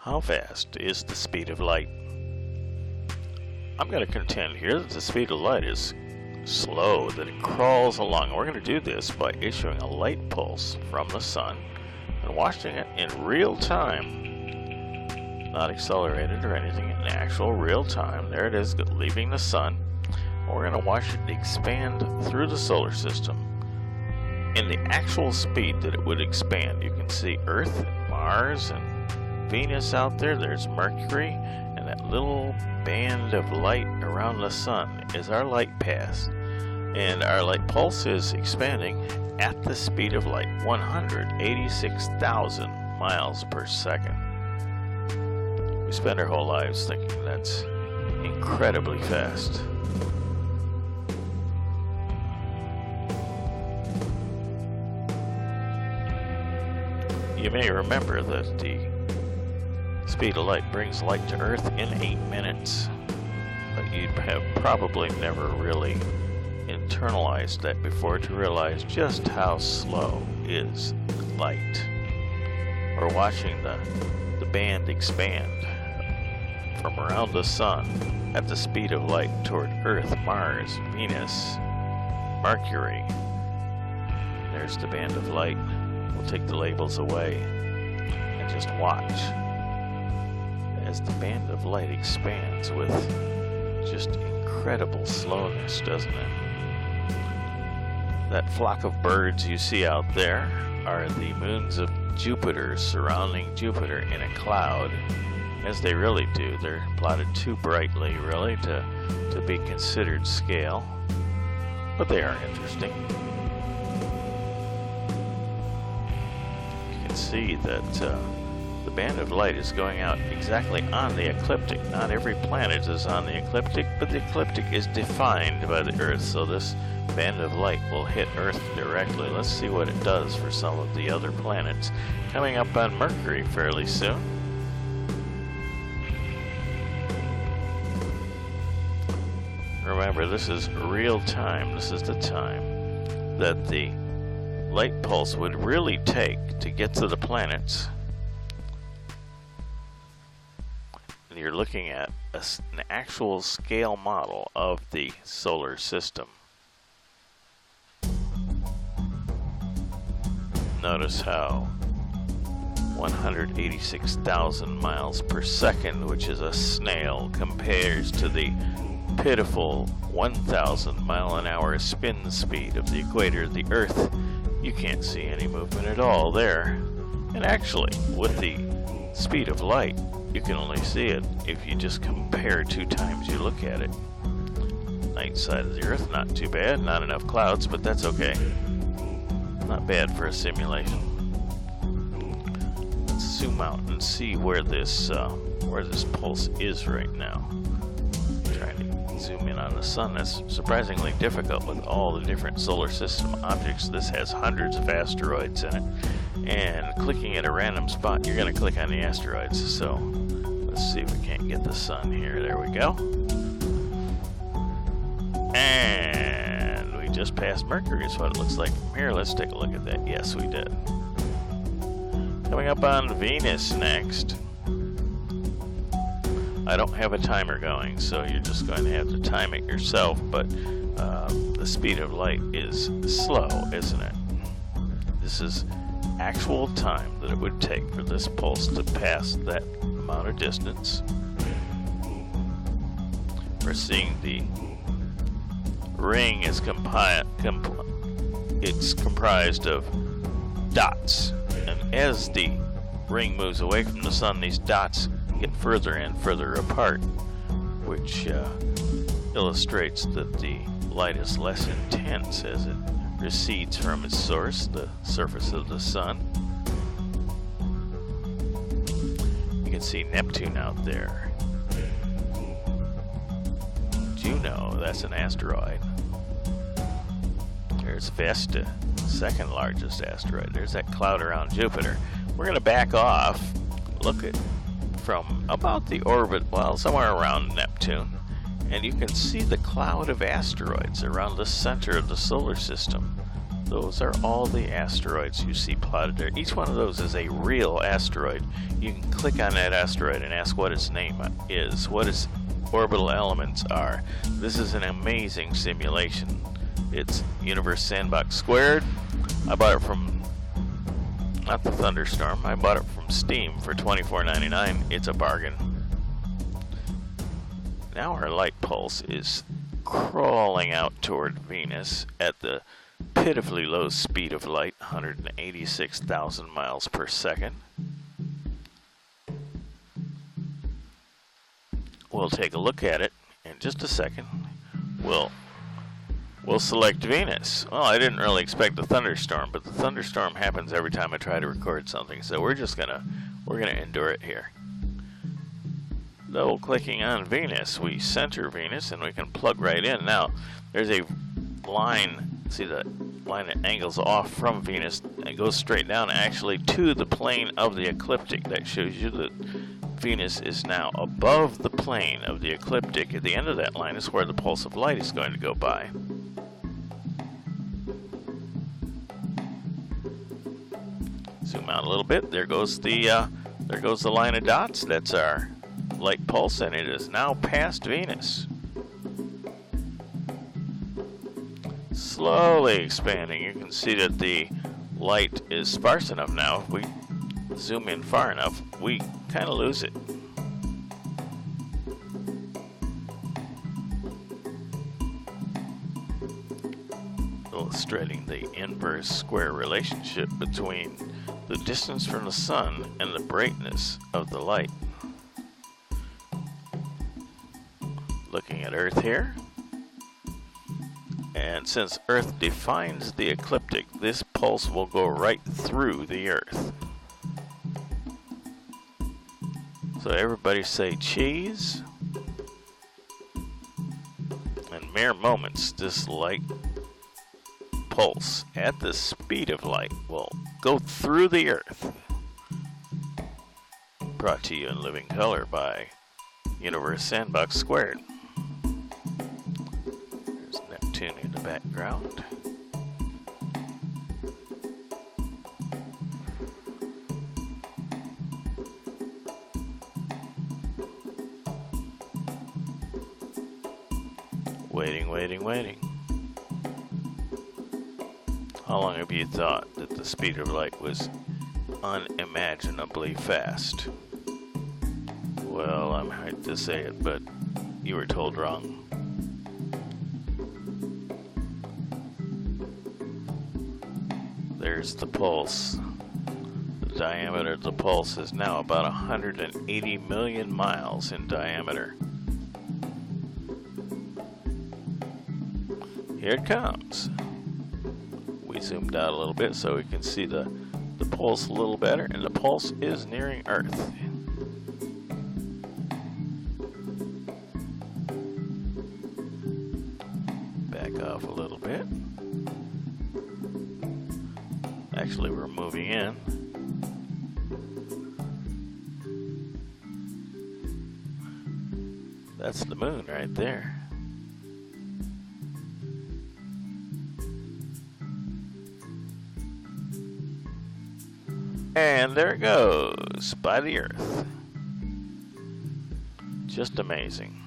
How fast is the speed of light? I'm going to contend here that the speed of light is slow, that it crawls along. We're going to do this by issuing a light pulse from the sun and watching it in real time. Not accelerated or anything, in actual real time. There it is, leaving the sun. We're going to watch it expand through the solar system. In the actual speed that it would expand, you can see Earth and Mars and Venus out there. There's Mercury, and that little band of light around the sun is our light path. And our light pulse is expanding at the speed of light, 186,000 miles per second. We spend our whole lives thinking that's incredibly fast. You may remember that the speed of light brings light to Earth in 8 minutes, but you'd have probably never really internalized that before to realize just how slow is light. We're watching the band expand from around the sun at the speed of light toward Earth, Mars, Venus, Mercury. There's the band of light. We'll take the labels away and just watch as the band of light expands with just incredible slowness, doesn't it? That flock of birds you see out there are the moons of Jupiter surrounding Jupiter in a cloud, as they really do. They're plotted too brightly, really, to be considered scale, but they are interesting. You can see that the band of light is going out exactly on the ecliptic. Not every planet is on the ecliptic, but the ecliptic is defined by the Earth, so this band of light will hit Earth directly. Let's see what it does for some of the other planets. Coming up on Mercury fairly soon. Remember, this is real time. This is the time that the light pulse would really take to get to the planets. And you're looking at an actual scale model of the solar system. Notice how 186,000 miles per second, which is a snail, compares to the pitiful 1,000 mile an hour spin speed of the equator of the Earth. You can't see any movement at all there. And actually, with the speed of light, you can only see it if you just compare 2 times you look at it. Night side of the Earth, not too bad. Not enough clouds, but that's okay. Not bad for a simulation. Let's zoom out and see where this pulse is right now. Trying to zoom in on the sun. That's surprisingly difficult with all the different solar system objects. This has hundreds of asteroids in it, and clicking at a random spot, you're going to click on the asteroids. So let's see if we can't get the sun here. There we go. And we just passed Mercury is what it looks like from here. Let's take a look at that. Yes, we did. Coming up on Venus next. I don't have a timer going, so you're just going to have to time it yourself, but the speed of light is slow, isn't it? This is actual time that it would take for this pulse to pass that amount of distance. We're seeing the ring is it's comprised of dots, and as the ring moves away from the sun, these dots get further and further apart, which illustrates that the light is less intense as it recedes from its source, the surface of the sun. You can see Neptune out there. Juno, that's an asteroid. There's Vesta, second largest asteroid. There's that cloud around Jupiter. We're going to back off, look at from about the orbit, well, somewhere around Neptune, and you can see the cloud of asteroids around the center of the solar system. Those are all the asteroids you see plotted there. Each one of those is a real asteroid. You can click on that asteroid and ask what its name is, what its orbital elements are. This is an amazing simulation. It's Universe Sandbox Squared. I bought it from, not the Thunderstorm, I bought it from Steam for $24.99. It's a bargain. Now our light pulse is crawling out toward Venus at the pitifully low speed of light, 186,000 miles per second. We'll take a look at it in just a second. We'll select Venus. Well, I didn't really expect a thunderstorm, but the thunderstorm happens every time I try to record something, so we're gonna endure it here. Double clicking on Venus, we center Venus and we can plug right in. Now, there's a line. See the line that angles off from Venus and goes straight down actually to the plane of the ecliptic. That shows you that Venus is now above the plane of the ecliptic. At the end of that line is where the pulse of light is going to go by. Zoom out a little bit. There goes the line of dots. That's our light pulse, and it is now past Venus. Slowly expanding. You can see that the light is sparse enough now. If we zoom in far enough, we kind of lose it. Illustrating the inverse square relationship between the distance from the sun and the brightness of the light. Looking at Earth here. And since Earth defines the ecliptic, this pulse will go right through the Earth. So everybody say cheese. In mere moments, this light pulse at the speed of light will go through the Earth. Brought to you in living color by Universe Sandbox Squared. In the background. Waiting. How long have you thought that the speed of light was unimaginably fast? Well, I'm hard to say it, but you were told wrong. There's the pulse. The diameter of the pulse is now about 180 million miles in diameter. Here it comes. We zoomed out a little bit so we can see the pulse a little better, and the pulse is nearing Earth. Back off a little bit. Actually, we're moving in. That's the moon right there. And there it goes, by the Earth. Just amazing.